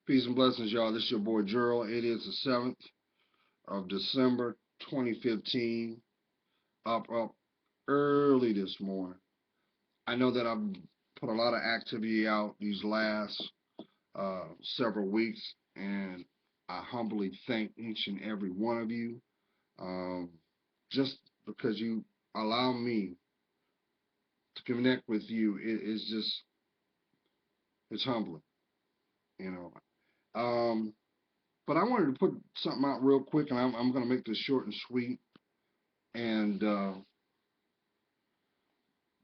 Peace and blessings, y'all. This is your boy Gerald. It is the 7th of December, 2015. Up early this morning. I know that I've put a lot of activity out these last several weeks, and I humbly thank each and every one of you. Um, just because you allow me to connect with you, it's humbling, you know. Um, but I wanted to put something out real quick, and I'm going to make this short and sweet. And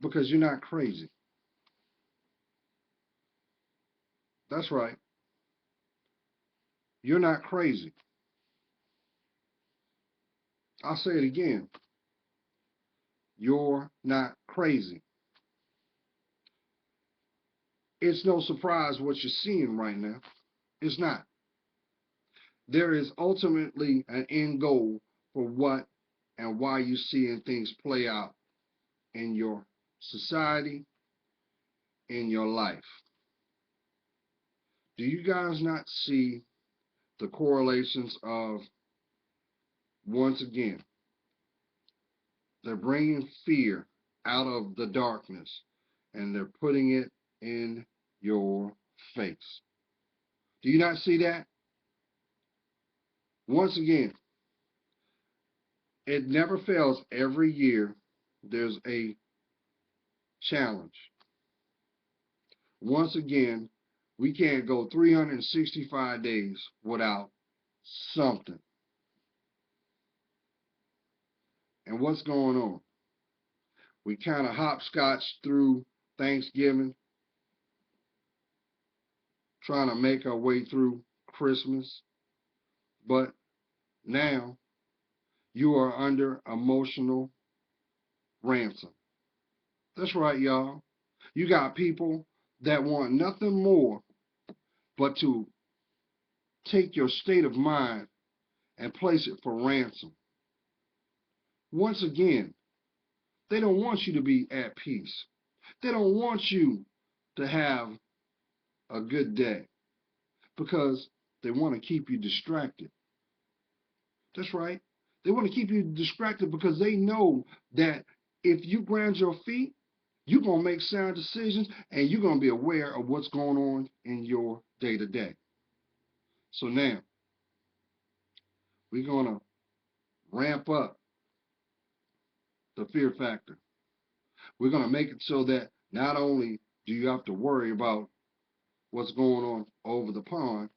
because you're not crazy. That's right. You're not crazy. I'll say it again. You're not crazy. It's no surprise what you're seeing right now. It's not. There is ultimately an end goal for what and why you're seeing things play out in your society, in your life. Do you guys not see the correlations of, once again, they're bringing fear out of the darkness and they're putting it in your face. Do you not see that? Once again, it never fails. Every year there's a challenge. Once again, we can't go 365 days without something. And what's going on? We kind of hopscotch through Thanksgiving, trying to make our way through Christmas. But now you are under emotional ransom. That's right, y'all. You got people that want nothing more but to take your state of mind and place it for ransom. Once again, they don't want you to be at peace. They don't want you to have a good day because they want to keep you distracted. That's right. They want to keep you distracted because they know that if you ground your feet, you're going to make sound decisions and you're going to be aware of what's going on in your day to day. So now we're going to ramp up the fear factor. We're going to make it so that not only do you have to worry about what's going on over the pond,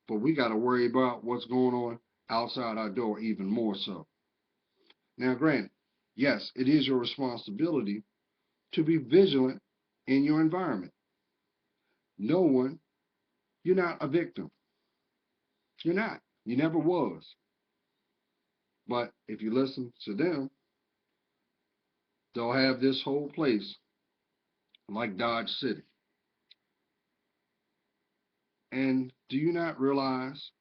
but we got to worry about what's going on outside our door even more so. Now, granted, yes, it is your responsibility to be vigilant in your environment. No one, you're not a victim. You're not. You never was. But if you listen to them, they'll have this whole place like Dodge City. And do you not realize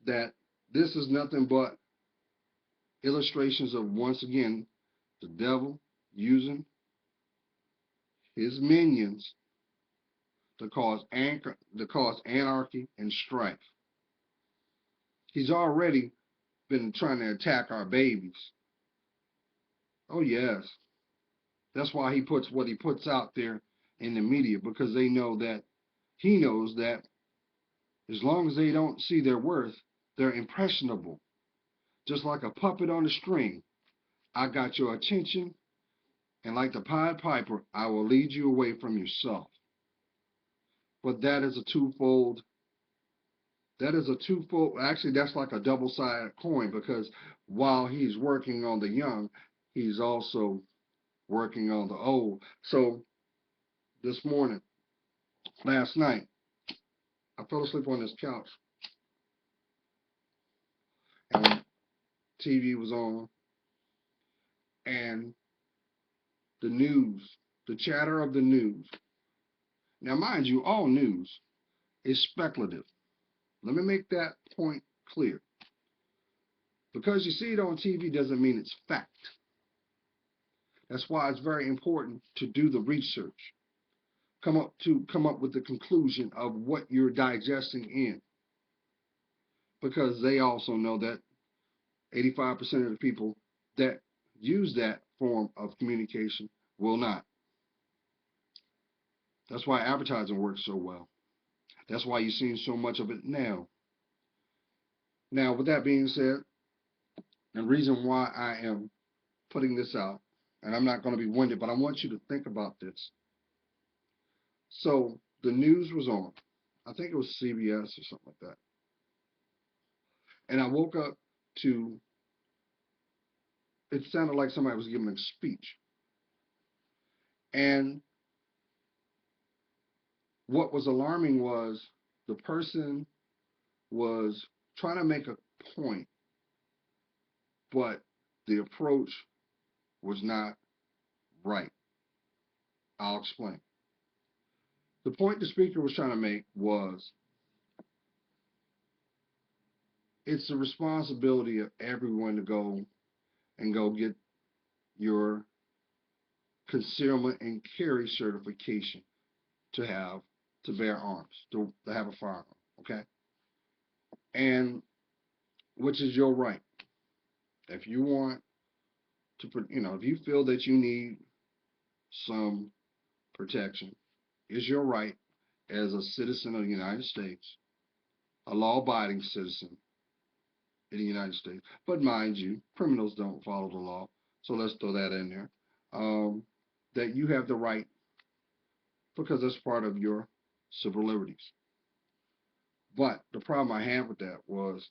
that this is nothing but illustrations of, once again, the devil using his minions to cause anarchy and strife? He's already been trying to attack our babies. Oh, yes. That's why he puts what he puts out there in the media, because they know that he knows that as long as they don't see their worth, they're impressionable. Just like a puppet on a string. I got your attention, and like the Pied Piper, I will lead you away from yourself. But actually, that's like a double-sided coin, because while he's working on the young, he's also working on the old. So this morning, last night, I fell asleep on this couch, and TV was on, and the news, the chatter of the news. Now, mind you, all news is speculative. Let me make that point clear. Because you see it on TV doesn't mean it's fact. That's why it's very important to do the research. come up with the conclusion of what you're digesting in, because they also know that 85% of the people that use that form of communication will not. That's why advertising works so well. That's why you're seeing so much of it now. Now, with that being said, the reason why I am putting this out, and I'm not going to be winded, but I want you to think about this. So the news was on. I think it was CBS or something like that. And I woke up to, it sounded like somebody was giving a speech. And what was alarming was the person was trying to make a point, but the approach was not right. I'll explain. The point the speaker was trying to make was it's the responsibility of everyone to go get your concealment and carry certification to have to bear arms, to have a firearm. Okay, and which is your right. If you want to, if you feel that you need some protection, it's your right as a citizen of the United States, a law-abiding citizen in the United States. But mind you, criminals don't follow the law, so let's throw that in there. That you have the right because that's part of your civil liberties. But the problem I had with that was,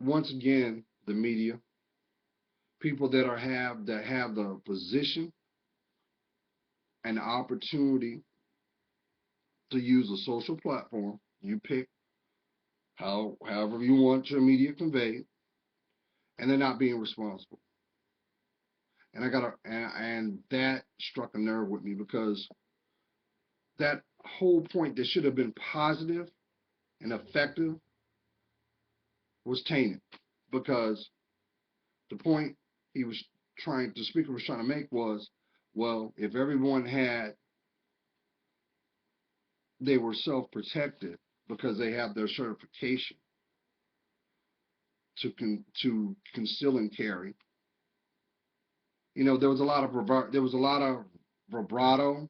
once again, the media, people that have the position and the opportunity to use a social platform. You pick however you want your media conveyed, and they're not being responsible. And and that struck a nerve with me, because that whole point that should have been positive and effective was tainted, because the point the speaker was trying to make was, well, if everyone they were self-protected because they have their certification to conceal and carry. There was a lot of vibrato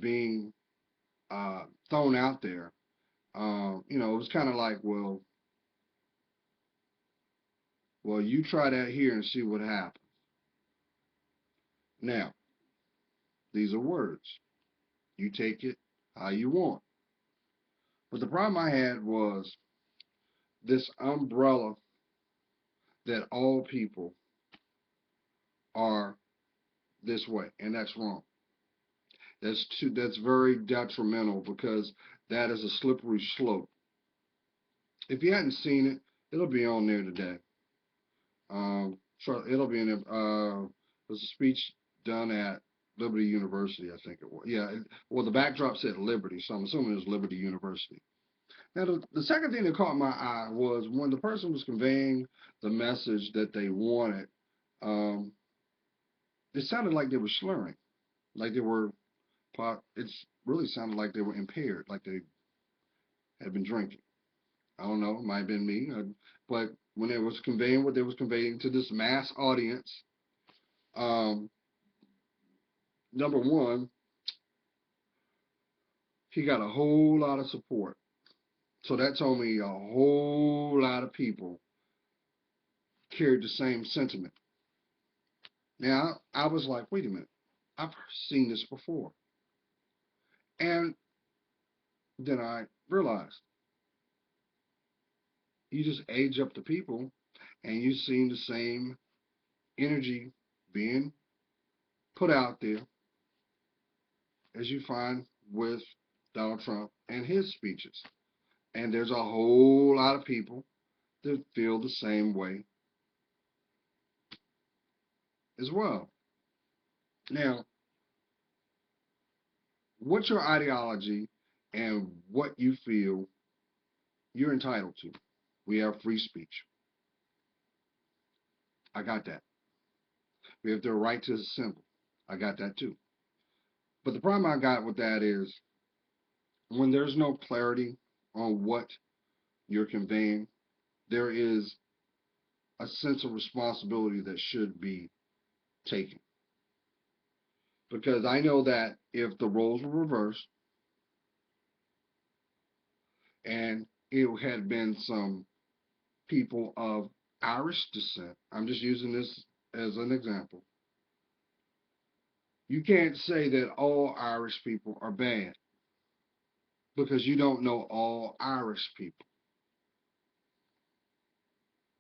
being thrown out there. It was kind of like, well, you try that here and see what happens. Now, these are words. You take it how you want. But the problem I had was this umbrella that all people are this way, and that's wrong. That's very detrimental, because that is a slippery slope. If you hadn't seen it, it'll be on there today. It'll be in it. There's a speech done at Liberty University, I think it was. Yeah, well, the backdrop said Liberty, so I'm assuming it was Liberty University. Now, the second thing that caught my eye was when the person was conveying the message that they wanted, it sounded like they were slurring, like they were, it really sounded like they were impaired, like they had been drinking. I don't know, it might have been me, but when it was conveying what they was conveying to this mass audience, um, number one, he got a whole lot of support. So that told me a whole lot of people carried the same sentiment. Now, I was like, wait a minute, I've seen this before. And then I realized, you just age up the people, and you've seen the same energy being put out there as you find with Donald Trump and his speeches. And there's a whole lot of people that feel the same way as well. Now, what's your ideology and what you feel you're entitled to? We have free speech. I got that. We have the right to assemble. I got that too. But the problem I got with that is when there's no clarity on what you're conveying, there is a sense of responsibility that should be taken. Because I know that if the roles were reversed and it had been some people of Irish descent, I'm just using this as an example, you can't say that all Irish people are bad because you don't know all Irish people.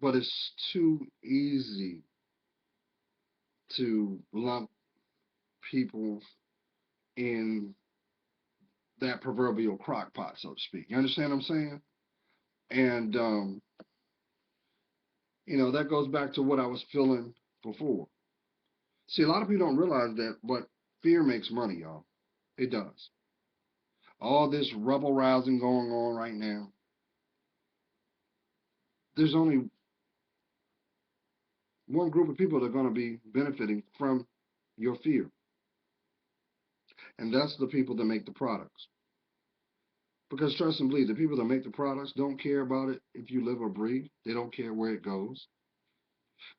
But it's too easy to lump people in that proverbial crock pot, so to speak. You understand what I'm saying? And, that goes back to what I was feeling before. See, a lot of people don't realize that, but fear makes money, y'all. It does. All this rebel rousing going on right now, there's only one group of people that are going to be benefiting from your fear, and that's the people that make the products. Because trust and believe, the people that make the products don't care about it if you live or breathe. They don't care where it goes.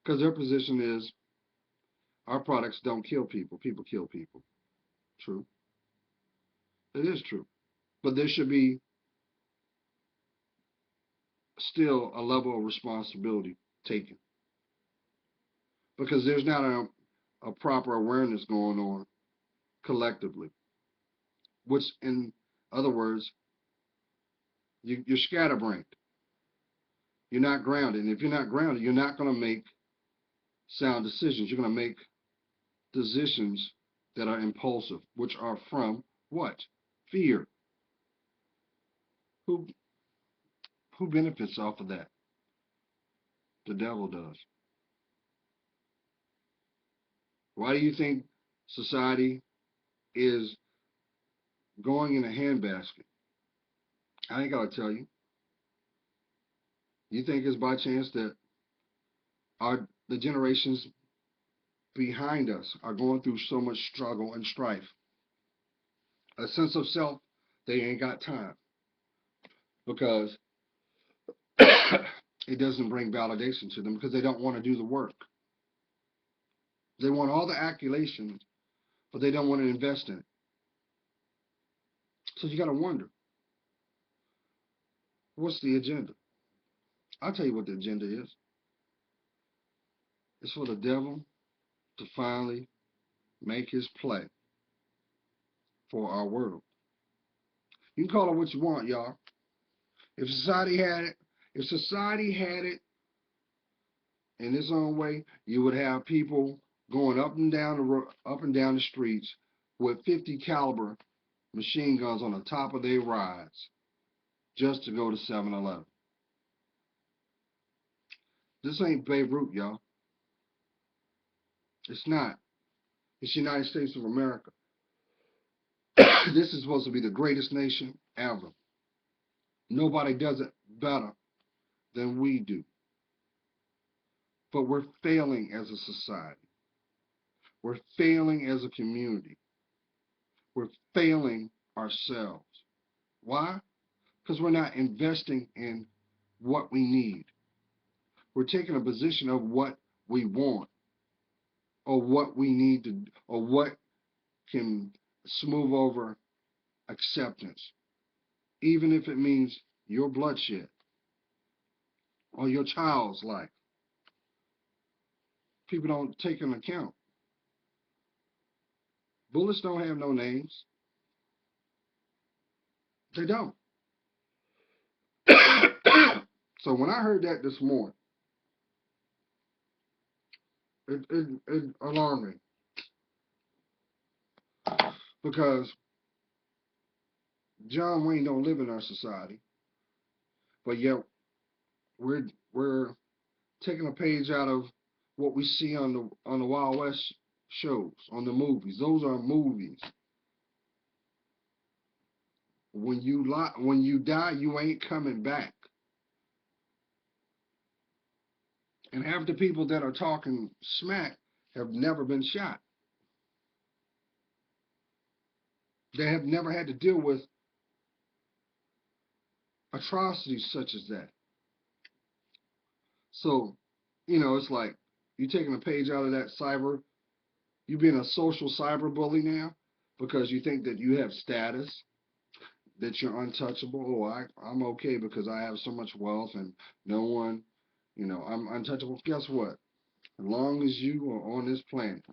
Because their position is our products don't kill people. People kill people. True. It is true. But there should be still a level of responsibility taken. Because there's not a proper awareness going on collectively. Which, in other words, you're scatterbrained. You're not grounded. And if you're not grounded, you're not going to make sound decisions. You're going to make decisions that are impulsive, which are from what? Fear. Who who benefits off of that? The devil does. Why do you think society is going in a handbasket? I ain't gotta tell you. You think it's by chance that the generations behind us are going through so much struggle and strife? A sense of self, they ain't got time because it doesn't bring validation to them because they don't want to do the work. They want all the accolation, but they don't want to invest in it. So you got to wonder, what's the agenda? I'll tell you what the agenda is. It's for the devil to finally make his play for our world. You can call it what you want, y'all. If society had it, if society had it in its own way, you would have people going up and down the streets with 50 caliber machine guns on the top of their rides just to go to 7-Eleven. This ain't Babe Ruth, y'all. It's not. It's the United States of America. This is supposed to be the greatest nation ever. Nobody does it better than we do. But we're failing as a society. We're failing as a community. We're failing ourselves. Why? Because we're not investing in what we need. We're taking a position of what we want or what we need to, or what can smooth over acceptance, even if it means your bloodshed or your child's life. People don't take into account. Bullets don't have no names. They don't. So when I heard that this morning, it alarmed me because John Wayne don't live in our society, but yet we're taking a page out of what we see on the Wild West shows, on the movies. Those are movies. When you die, you ain't coming back. And half the people that are talking smack have never been shot. They have never had to deal with atrocities such as that. So, it's like you taking a page out of that cyber, you being a social cyber bully now because you think that you have status, that you're untouchable. Oh, I'm okay because I have so much wealth and no one, I'm untouchable. Guess what? As long as you are on this planet,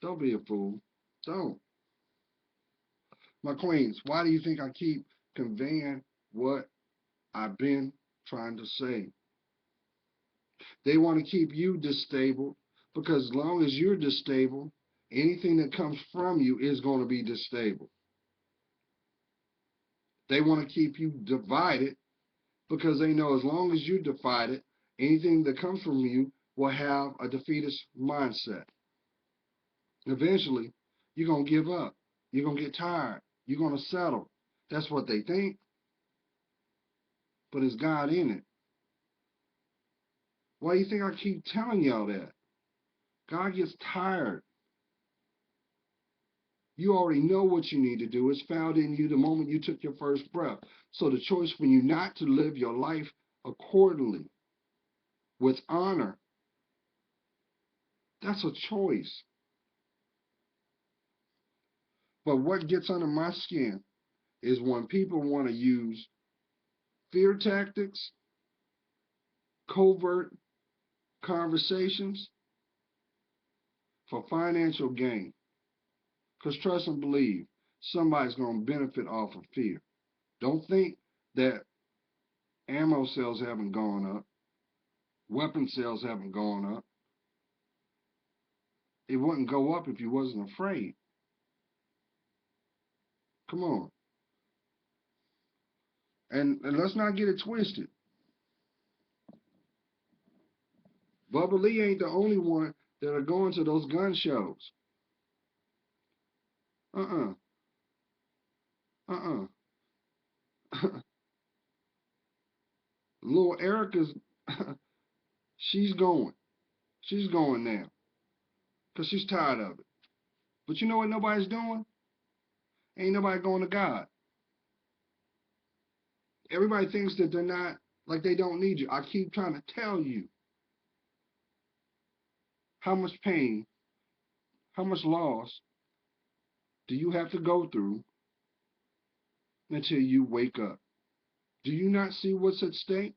don't be a fool. Don't. My queens, why do you think I keep conveying what I've been trying to say? They want to keep you distable because as long as you're distable, anything that comes from you is going to be distable. They want to keep you divided because they know as long as you're divided, anything that comes from you will have a defeatist mindset. Eventually, you're going to give up. You're going to get tired. You're going to settle. That's what they think, but it's God in it. Why do you think I keep telling y'all that? God gets tired. You already know what you need to do. It's found in you the moment you took your first breath. So the choice for you not to live your life accordingly with honor, that's a choice. But what gets under my skin is when people want to use fear tactics, covert conversations for financial gain. Because trust and believe, somebody's going to benefit off of fear. Don't think that ammo sales haven't gone up, weapon sales haven't gone up. It wouldn't go up if you wasn't afraid. Come on. And let's not get it twisted. Bubba Lee ain't the only one that are going to those gun shows. Uh-uh. Uh-uh. Little Erica's, she's going. She's going now. Because she's tired of it. But you know what nobody's doing? Ain't nobody going to God. Everybody thinks that they're not, like they don't need you. I keep trying to tell you how much pain, how much loss do you have to go through until you wake up? Do you not see what's at stake?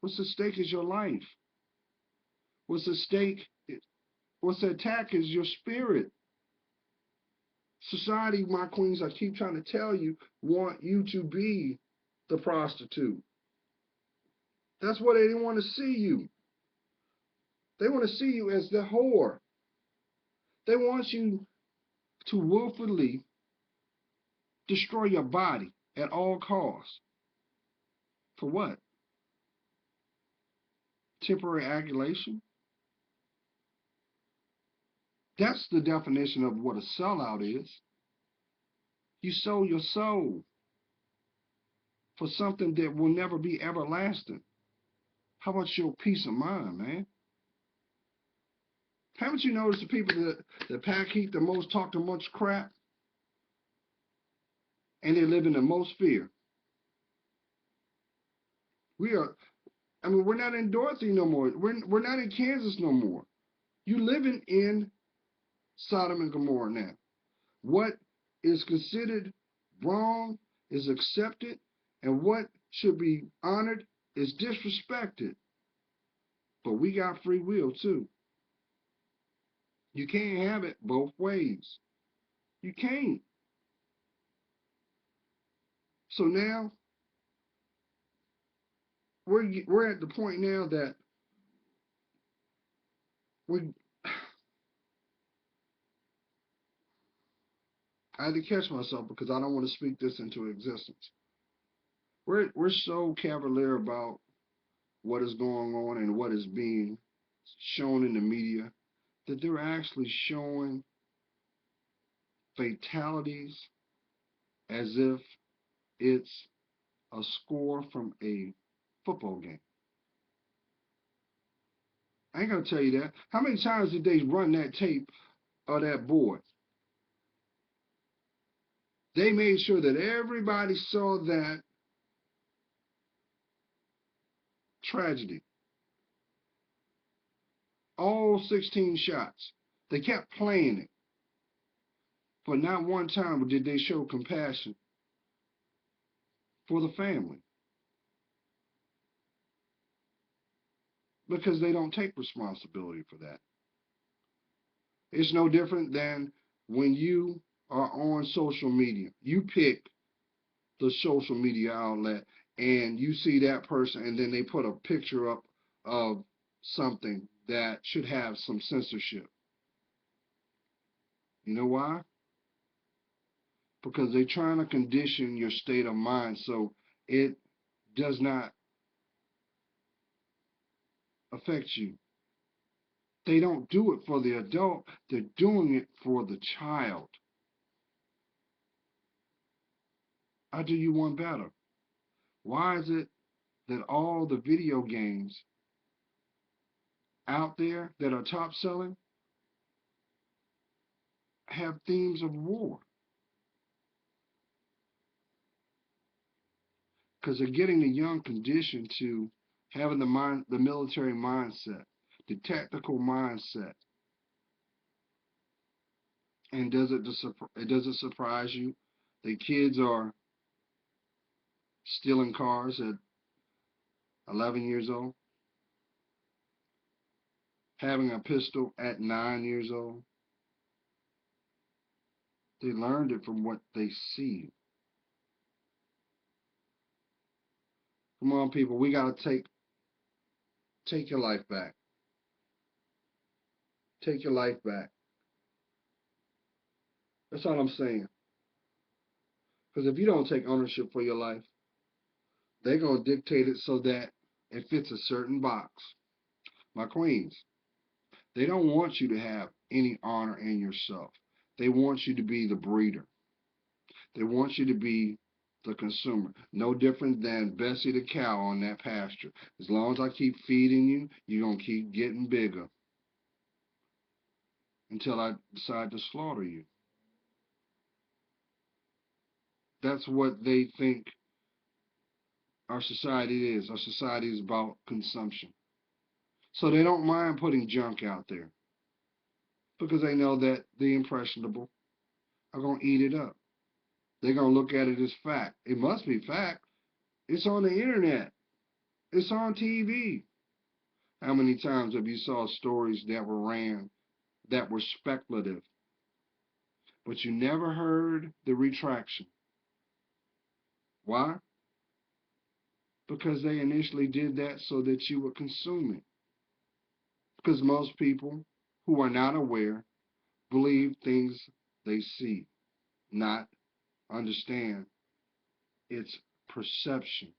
What's at stake is your life. What's at stake, what's at attack is your spirit. Society, my queens, I keep trying to tell you, want you to be the prostitute. That's what they want to see you. They want to see you as the whore. They want you to willfully destroy your body at all costs. For what? Temporary adulation? That's the definition of what a sellout is. You sold your soul for something that will never be everlasting. How about your peace of mind, man? Haven't you noticed the people that pack heat the most, talk the most crap, and they live in the most fear? We're not in Dorothy no more. We're not in Kansas no more. You living in Sodom and Gomorrah now. What is considered wrong is accepted, and what should be honored is disrespected. But we got free will too. You can't have it both ways. You can't. So now we're at the point now that we I had to catch myself because I don't want to speak this into existence. We're so cavalier about what is going on and what is being shown in the media that they're actually showing fatalities as if it's a score from a football game. I ain't gonna tell you that. How many times did they run that tape of that boy? They made sure that everybody saw that tragedy. All 16 shots. They kept playing it. But not one time did they show compassion for the family. Because they don't take responsibility for that. It's no different than when you are on social media. You pick the social media outlet and you see that person and then they put a picture up of something that should have some censorship. You know why? Because they're trying to condition your state of mind so it does not affect you. They don't do it for the adult, they're doing it for the child. I do you one better. Why is it that all the video games out there that are top selling have themes of war? Because they're getting the young conditioned to having the military mindset, the tactical mindset. And does it surprise you that kids are stealing cars at 11 years old, having a pistol at 9 years old? They learned it from what they see. Come on, people, we gotta take your life back. Take your life back. That's all I'm saying. Because if you don't take ownership for your life, they're gonna dictate it so that it fits a certain box. My queens, they don't want you to have any honor in yourself. They want you to be the breeder. They want you to be the consumer. No different than Bessie the cow on that pasture. As long as I keep feeding you, you're going to keep getting bigger until I decide to slaughter you. That's what they think our society is. Our society is about consumption. So they don't mind putting junk out there because they know that the impressionable are going to eat it up. They're going to look at it as fact. It must be fact. It's on the internet. It's on TV. How many times have you saw stories that were ran that were speculative, but you never heard the retraction? Why? Because they initially did that so that you would consume it. Because most people who are not aware believe things they see, not understand its perception.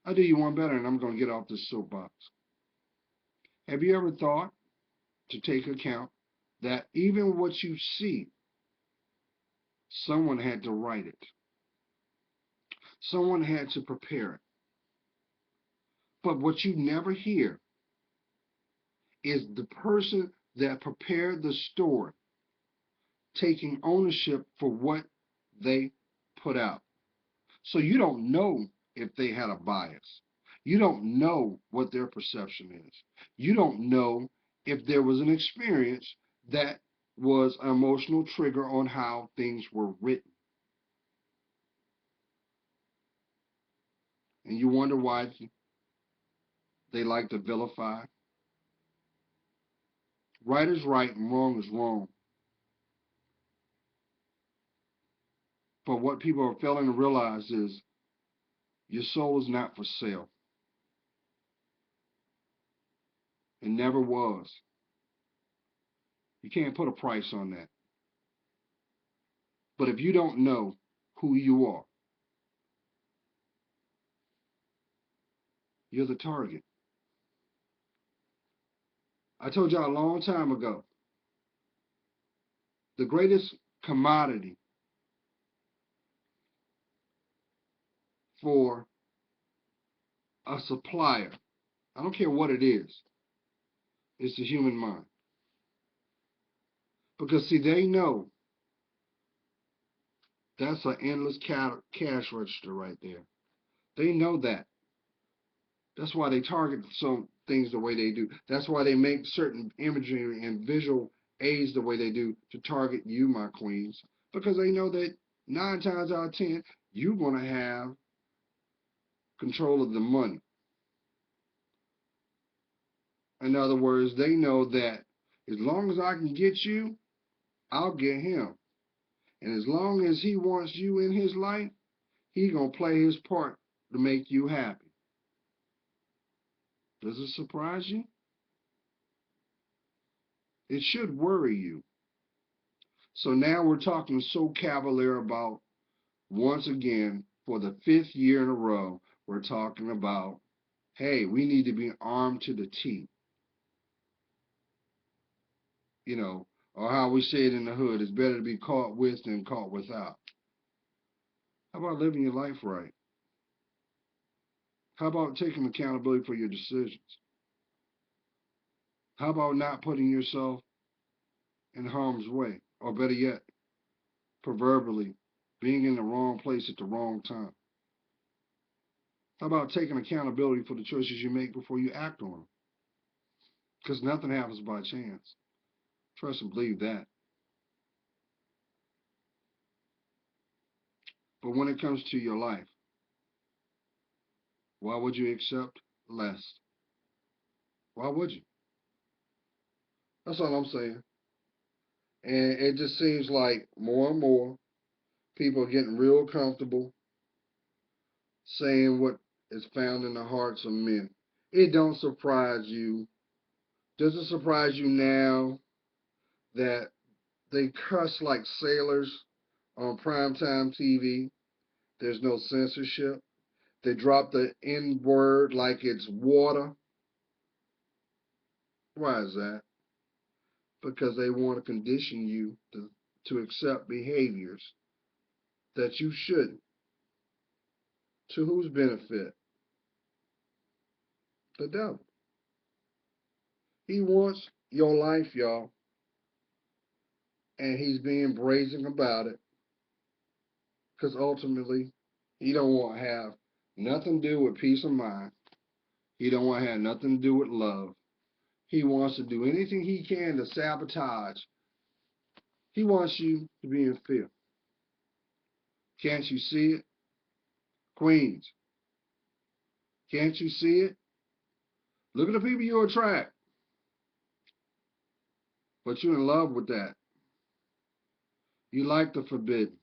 I'll do you one better, and I'm going to get off this soapbox. Have you ever thought to take account that even what you see, someone had to write it? Someone had to prepare it. But what you never hear is the person that prepared the story taking ownership for what they put out. So you don't know if they had a bias. You don't know what their perception is. You don't know if there was an experience that was an emotional trigger on how things were written. And you wonder why they like to vilify. Right is right and wrong is wrong. But what people are failing to realize is your soul is not for sale. It never was. You can't put a price on that. But if you don't know who you are, you're the target. I told y'all a long time ago, the greatest commodity for a supplier, I don't care what it is, It's the human mind. Because, see, they know that's an endless cash register right there. They know that. That's why they target some things the way they do. That's why they make certain imagery and visual aids the way they do to target you, my queens. Because they know that 9 times out of 10, you're going to have control of the money. In other words, they know that as long as I can get you, I'll get him. And as long as he wants you in his life, he's going to play his part to make you happy. Does it surprise you? It should worry you. So now we're talking so cavalier about, once again, for the 5th year in a row, we're talking about, hey, we need to be armed to the teeth. You know, or how we say it in the hood, it's better to be caught with than caught without. How about living your life right? How about taking accountability for your decisions? How about not putting yourself in harm's way? Or better yet, proverbially, being in the wrong place at the wrong time? How about taking accountability for the choices you make before you act on them? Because nothing happens by chance. Trust and believe that. But when it comes to your life, why would you accept less? Why would you? That's all I'm saying. And it just seems like more and more people are getting real comfortable saying what is found in the hearts of men. It don't surprise you. Does it surprise you now that they cuss like sailors on primetime TV? There's no censorship. They drop the N word like it's water. Why is that? Because they want to condition you to accept behaviors that you shouldn't. To whose benefit? The devil. He wants your life, y'all, and he's being brazen about it because ultimately he don't want to have nothing to do with peace of mind. He don't want to have nothing to do with love. He wants to do anything he can to sabotage. He wants you to be in fear. Can't you see it? Queens, can't you see it? Look at the people you attract. But you're in love with that. You like the forbidden.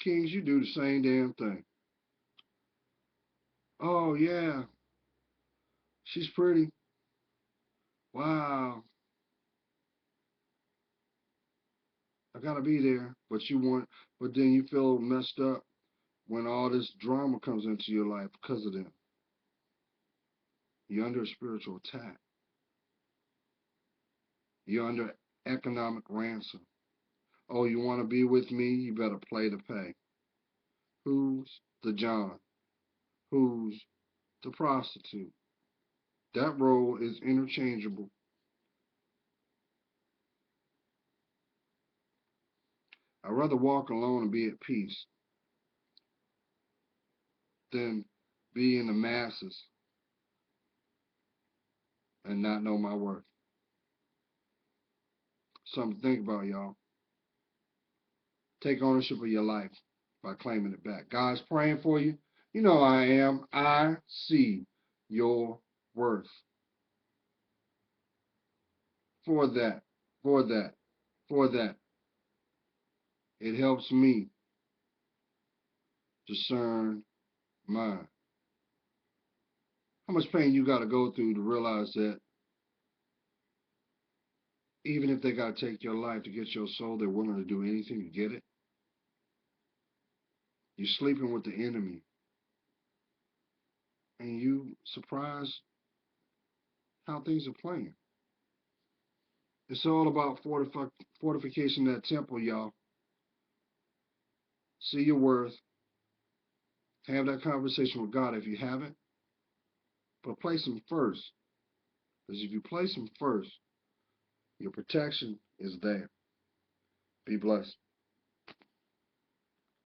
Kings, you do the same damn thing. Oh, yeah, she's pretty. Wow, I gotta be there. But then you feel messed up when all this drama comes into your life because of them. You're under a spiritual attack. You're under economic ransom. Oh, you want to be with me? You better play to pay. Who's the John? Who's the prostitute? That role is interchangeable. I'd rather walk alone and be at peace than be in the masses and not know my worth. Something to think about, y'all. Take ownership of your life by claiming it back. God's praying for you. You know I am. I see your worth. For that, for that, for that. It helps me discern mine. How much pain you got to go through to realize that even if they got to take your life to get your soul, they're willing to do anything to get it? You're sleeping with the enemy, and you surprised how things are playing. It's all about fortification of that temple, y'all. See your worth. Have that conversation with God if you haven't. But place Him first. Because if you place Him first, Your protection is there. Be blessed.